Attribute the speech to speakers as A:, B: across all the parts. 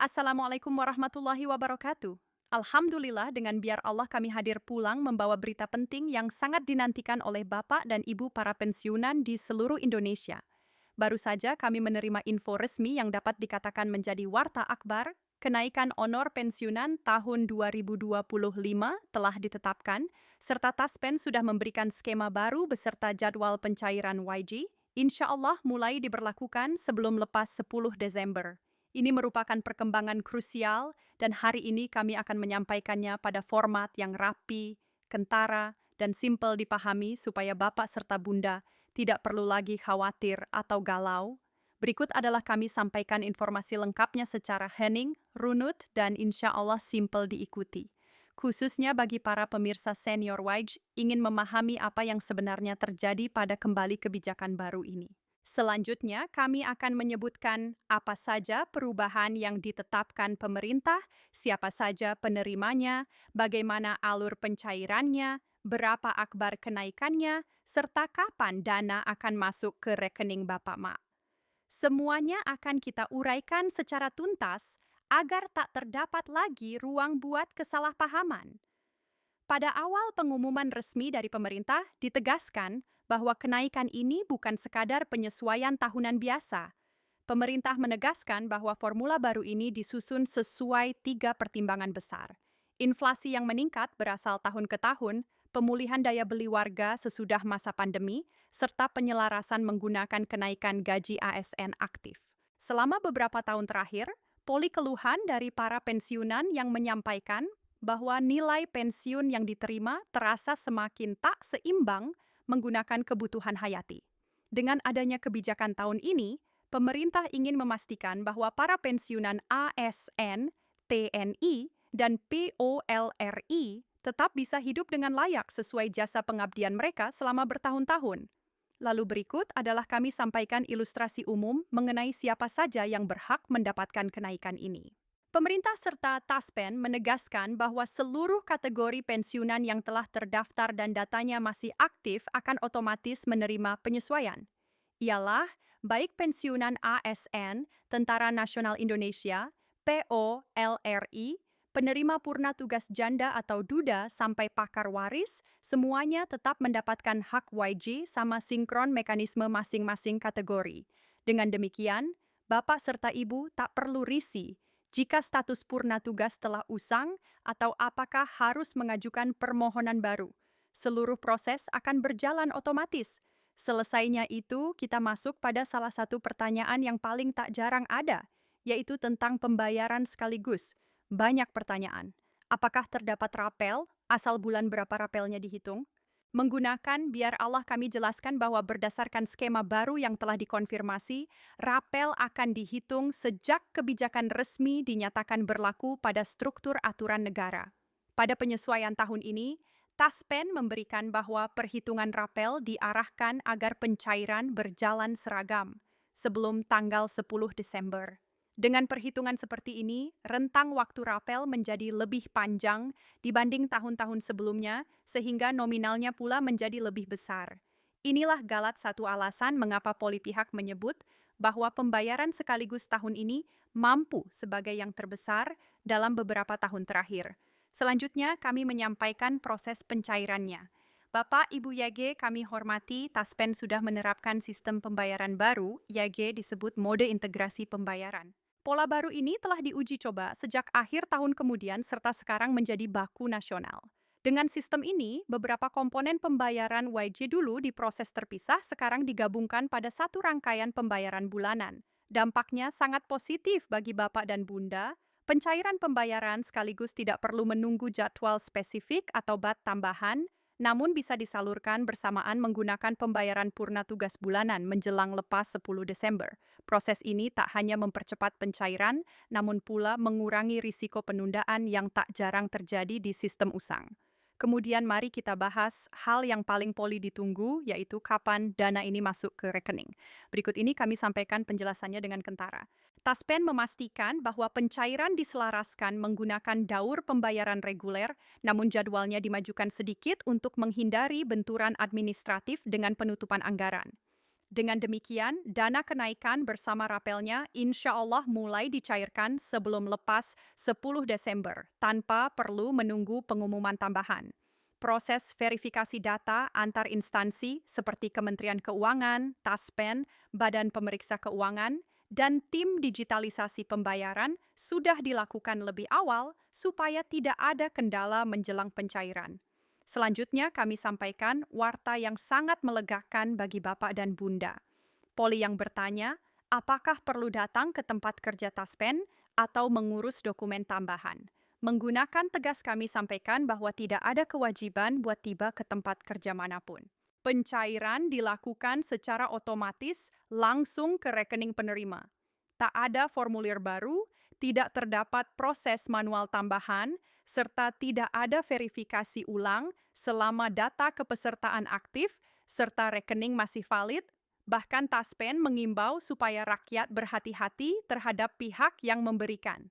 A: Assalamualaikum warahmatullahi wabarakatuh. Alhamdulillah dengan biar Allah kami hadir pulang membawa berita penting yang sangat dinantikan oleh Bapak dan Ibu para pensiunan di seluruh Indonesia. Baru saja kami menerima info resmi yang dapat dikatakan menjadi warta akbar, kenaikan honor pensiunan tahun 2025 telah ditetapkan, serta Taspen sudah memberikan skema baru beserta jadwal pencairan YG, insya Allah mulai diberlakukan sebelum lepas 10 Desember. Ini merupakan perkembangan krusial dan hari ini kami akan menyampaikannya pada format yang rapi, kentara, dan simpel dipahami supaya Bapak serta Bunda tidak perlu lagi khawatir atau galau. Berikut adalah kami sampaikan informasi lengkapnya secara hening, runut, dan insya Allah simpel diikuti. Khususnya bagi para pemirsa senior WIGE ingin memahami apa yang sebenarnya terjadi pada kembali kebijakan baru ini. Selanjutnya, kami akan menyebutkan apa saja perubahan yang ditetapkan pemerintah, siapa saja penerimanya, bagaimana alur pencairannya, berapa akbar kenaikannya, serta kapan dana akan masuk ke rekening Bapak Ma. Semuanya akan kita uraikan secara tuntas agar tak terdapat lagi ruang buat kesalahpahaman. Pada awal pengumuman resmi dari pemerintah, ditegaskan bahwa kenaikan ini bukan sekadar penyesuaian tahunan biasa. Pemerintah menegaskan bahwa formula baru ini disusun sesuai 3 pertimbangan besar. Inflasi yang meningkat berasal tahun ke tahun, pemulihan daya beli warga sesudah masa pandemi, serta penyelarasan menggunakan kenaikan gaji ASN aktif. Selama beberapa tahun terakhir, poli keluhan dari para pensiunan yang menyampaikan bahwa nilai pensiun yang diterima terasa semakin tak seimbang menggunakan kebutuhan hayati. Dengan adanya kebijakan tahun ini, pemerintah ingin memastikan bahwa para pensiunan ASN, TNI, dan POLRI tetap bisa hidup dengan layak sesuai jasa pengabdian mereka selama bertahun-tahun. Lalu berikut adalah kami sampaikan ilustrasi umum mengenai siapa saja yang berhak mendapatkan kenaikan ini. Pemerintah serta Taspen menegaskan bahwa seluruh kategori pensiunan yang telah terdaftar dan datanya masih aktif akan otomatis menerima penyesuaian. Ialah baik pensiunan ASN, Tentara Nasional Indonesia, POLRI, penerima purna tugas janda atau duda sampai pakar waris, semuanya tetap mendapatkan hak YG sama sinkron mekanisme masing-masing kategori. Dengan demikian, Bapak serta Ibu tak perlu risih jika status purna tugas telah usang atau apakah harus mengajukan permohonan baru. Seluruh proses akan berjalan otomatis. Selesainya itu, kita masuk pada salah satu pertanyaan yang paling tak jarang ada, yaitu tentang pembayaran sekaligus. Banyak pertanyaan. Apakah terdapat rapel? Asal bulan berapa rapelnya dihitung? Menggunakan biar Allah kami jelaskan bahwa berdasarkan skema baru yang telah dikonfirmasi, rapel akan dihitung sejak kebijakan resmi dinyatakan berlaku pada struktur aturan negara. Pada penyesuaian tahun ini, Taspen memberikan bahwa perhitungan rapel diarahkan agar pencairan berjalan seragam sebelum tanggal 10 Desember. Dengan perhitungan seperti ini, rentang waktu rapel menjadi lebih panjang dibanding tahun-tahun sebelumnya, sehingga nominalnya pula menjadi lebih besar. Inilah galat satu alasan mengapa poli pihak menyebut bahwa pembayaran sekaligus tahun ini mampu sebagai yang terbesar dalam beberapa tahun terakhir. Selanjutnya, kami menyampaikan proses pencairannya. Bapak, Ibu YG, kami hormati, Taspen sudah menerapkan sistem pembayaran baru, YG disebut mode integrasi pembayaran. Pola baru ini telah diuji coba sejak akhir tahun kemudian serta sekarang menjadi baku nasional. Dengan sistem ini, beberapa komponen pembayaran YG dulu diproses terpisah sekarang digabungkan pada satu rangkaian pembayaran bulanan. Dampaknya sangat positif bagi Bapak dan Bunda. Pencairan pembayaran sekaligus tidak perlu menunggu jadwal spesifik atau bat tambahan, namun bisa disalurkan bersamaan menggunakan pembayaran purna tugas bulanan menjelang lepas 10 Desember. Proses ini tak hanya mempercepat pencairan, namun pula mengurangi risiko penundaan yang tak jarang terjadi di sistem usang. Kemudian mari kita bahas hal yang paling poli ditunggu, yaitu kapan dana ini masuk ke rekening. Berikut ini kami sampaikan penjelasannya dengan kentara. Taspen memastikan bahwa pencairan diselaraskan menggunakan daur pembayaran reguler, namun jadwalnya dimajukan sedikit untuk menghindari benturan administratif dengan penutupan anggaran. Dengan demikian, dana kenaikan bersama rapelnya insya Allah mulai dicairkan sebelum lepas 10 Desember tanpa perlu menunggu pengumuman tambahan. Proses verifikasi data antar instansi seperti Kementerian Keuangan, Taspen, Badan Pemeriksa Keuangan, dan tim digitalisasi pembayaran sudah dilakukan lebih awal supaya tidak ada kendala menjelang pencairan. Selanjutnya kami sampaikan warta yang sangat melegakan bagi Bapak dan Bunda. Poli yang bertanya, apakah perlu datang ke tempat kerja Taspen atau mengurus dokumen tambahan? Menggunakan tegas kami sampaikan bahwa tidak ada kewajiban buat tiba ke tempat kerja manapun. Pencairan dilakukan secara otomatis langsung ke rekening penerima. Tak ada formulir baru, tidak terdapat proses manual tambahan, serta tidak ada verifikasi ulang selama data kepesertaan aktif serta rekening masih valid. Bahkan Taspen mengimbau supaya rakyat berhati-hati terhadap pihak yang memberikan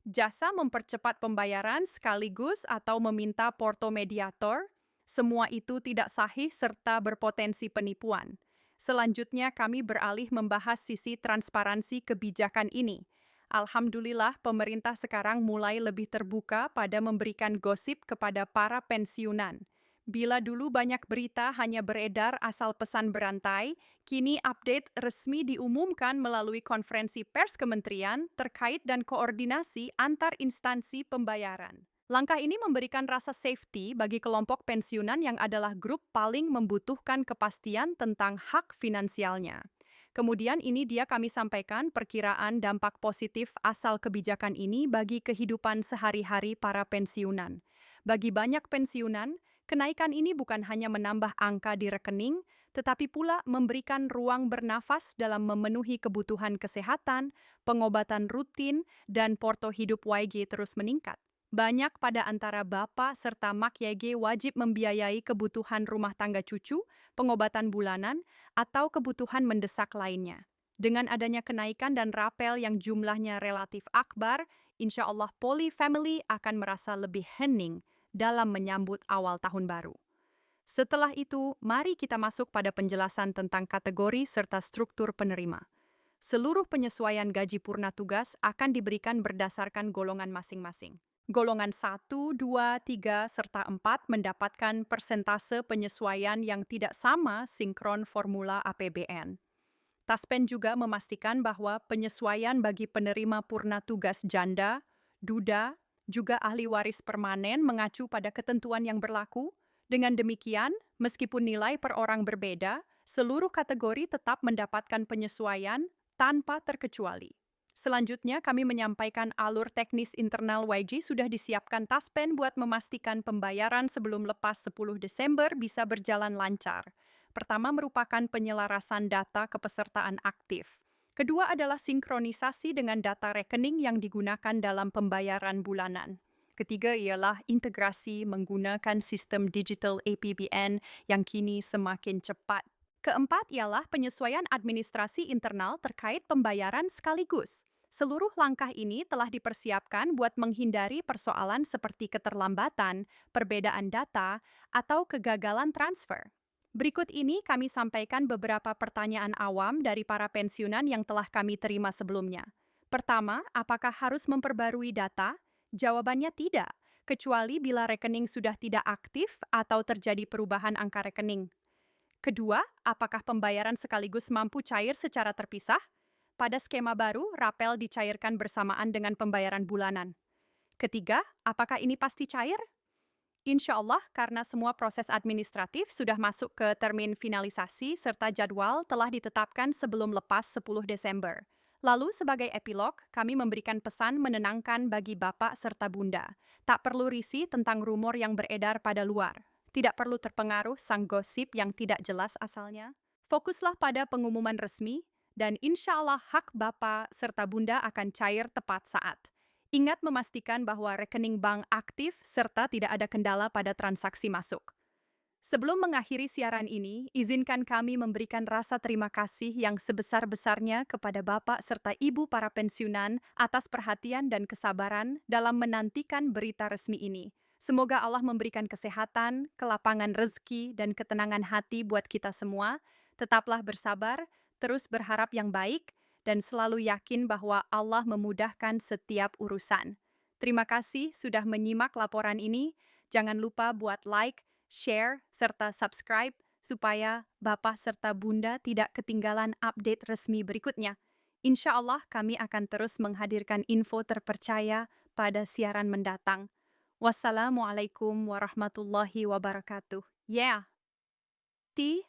A: jasa mempercepat pembayaran sekaligus atau meminta porto mediator. Semua itu tidak sahih serta berpotensi penipuan. Selanjutnya kami beralih membahas sisi transparansi kebijakan ini. Alhamdulillah, pemerintah sekarang mulai lebih terbuka pada memberikan gosip kepada para pensiunan. Bila dulu banyak berita hanya beredar asal pesan berantai, kini update resmi diumumkan melalui konferensi pers kementerian terkait dan koordinasi antar instansi pembayaran. Langkah ini memberikan rasa safety bagi kelompok pensiunan yang adalah grup paling membutuhkan kepastian tentang hak finansialnya. Kemudian ini dia kami sampaikan perkiraan dampak positif asal kebijakan ini bagi kehidupan sehari-hari para pensiunan. Bagi banyak pensiunan, kenaikan ini bukan hanya menambah angka di rekening, tetapi pula memberikan ruang bernafas dalam memenuhi kebutuhan kesehatan, pengobatan rutin, dan porto hidup YG terus meningkat. Banyak pada antara bapak serta mak YG wajib membiayai kebutuhan rumah tangga cucu, pengobatan bulanan, atau kebutuhan mendesak lainnya. Dengan adanya kenaikan dan rapel yang jumlahnya relatif akbar, insya Allah Poli Family akan merasa lebih hening dalam menyambut awal tahun baru. Setelah itu, mari kita masuk pada penjelasan tentang kategori serta struktur penerima. Seluruh penyesuaian gaji purna tugas akan diberikan berdasarkan golongan masing-masing. Golongan 1, 2, 3, serta 4 mendapatkan persentase penyesuaian yang tidak sama sinkron formula APBN. Taspen juga memastikan bahwa penyesuaian bagi penerima purna tugas janda, duda, juga ahli waris permanen mengacu pada ketentuan yang berlaku. Dengan demikian, meskipun nilai per orang berbeda, seluruh kategori tetap mendapatkan penyesuaian tanpa terkecuali. Selanjutnya, kami menyampaikan alur teknis internal YG sudah disiapkan Taspen buat memastikan pembayaran sebelum lepas 10 Desember bisa berjalan lancar. Pertama merupakan penyelarasan data kepesertaan aktif. Kedua adalah sinkronisasi dengan data rekening yang digunakan dalam pembayaran bulanan. Ketiga ialah integrasi menggunakan sistem digital APBN yang kini semakin cepat. Keempat ialah penyesuaian administrasi internal terkait pembayaran sekaligus. Seluruh langkah ini telah dipersiapkan buat menghindari persoalan seperti keterlambatan, perbedaan data, atau kegagalan transfer. Berikut ini kami sampaikan beberapa pertanyaan awam dari para pensiunan yang telah kami terima sebelumnya. Pertama, apakah harus memperbarui data? Jawabannya tidak, kecuali bila rekening sudah tidak aktif atau terjadi perubahan angka rekening. Kedua, apakah pembayaran sekaligus mampu cair secara terpisah? Pada skema baru, rapel dicairkan bersamaan dengan pembayaran bulanan. Ketiga, apakah ini pasti cair? Insya Allah, karena semua proses administratif sudah masuk ke termin finalisasi serta jadwal telah ditetapkan sebelum lepas 10 Desember. Lalu sebagai epilog, kami memberikan pesan menenangkan bagi Bapak serta Bunda. Tak perlu risih tentang rumor yang beredar pada luar. Tidak perlu terpengaruh sang gosip yang tidak jelas asalnya. Fokuslah pada pengumuman resmi, dan insya Allah hak Bapak serta Bunda akan cair tepat saat. Ingat memastikan bahwa rekening bank aktif serta tidak ada kendala pada transaksi masuk. Sebelum mengakhiri siaran ini, izinkan kami memberikan rasa terima kasih yang sebesar-besarnya kepada Bapak serta Ibu para pensiunan atas perhatian dan kesabaran dalam menantikan berita resmi ini. Semoga Allah memberikan kesehatan, kelapangan rezeki, dan ketenangan hati buat kita semua. Tetaplah bersabar, terus berharap yang baik, dan selalu yakin bahwa Allah memudahkan setiap urusan. Terima kasih sudah menyimak laporan ini. Jangan lupa buat like, share, serta subscribe supaya Bapak serta Bunda tidak ketinggalan update resmi berikutnya. Insya Allah kami akan terus menghadirkan info terpercaya pada siaran mendatang. Wassalamualaikum warahmatullahi wabarakatuh. Yeah. Ti